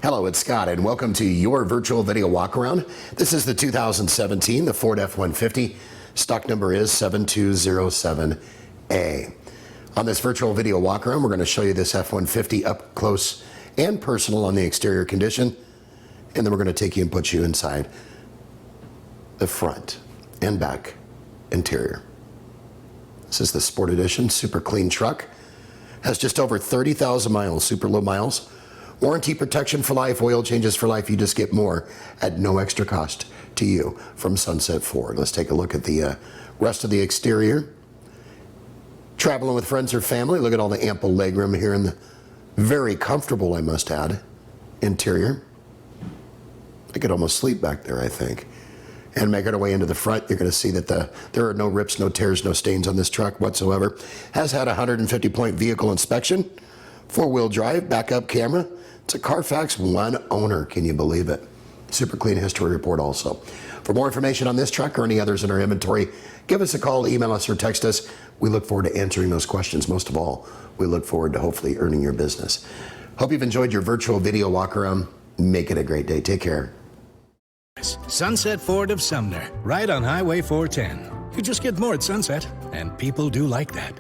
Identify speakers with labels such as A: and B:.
A: Hello, it's Scott, and welcome to your virtual video walkaround. This is the 2017, the Ford F-150. Stock number is 7207A. On this virtual video walkaround, we're going to show you this F-150 up close and personal on the exterior condition, and then we're going to take you and put you inside the front and back interior. This is the Sport Edition, super clean truck. Has just over 30,000 miles, super low miles. Warranty protection for life, oil changes for life. You just get more at no extra cost to you from Sunset Ford. Let's take a look at the rest of the exterior. Traveling with friends or family, look at all the ample legroom here in the very comfortable, I must add, interior. I could almost sleep back there, I think. And making our way into the front, you're going to see that there are no rips, no tears, no stains on this truck whatsoever. Has had a 150-point vehicle inspection, four-wheel drive, backup camera. It's a Carfax one owner, can you believe it? Super clean history report also. For more information on this truck or any others in our inventory, give us a call, email us, or text us. We look forward to answering those questions. Most of all, we look forward to hopefully earning your business. Hope you've enjoyed your virtual video walk-around. Make it a great day. Take care.
B: Sunset Ford of Sumner, right on Highway 410. You just get more at Sunset, and people do like that.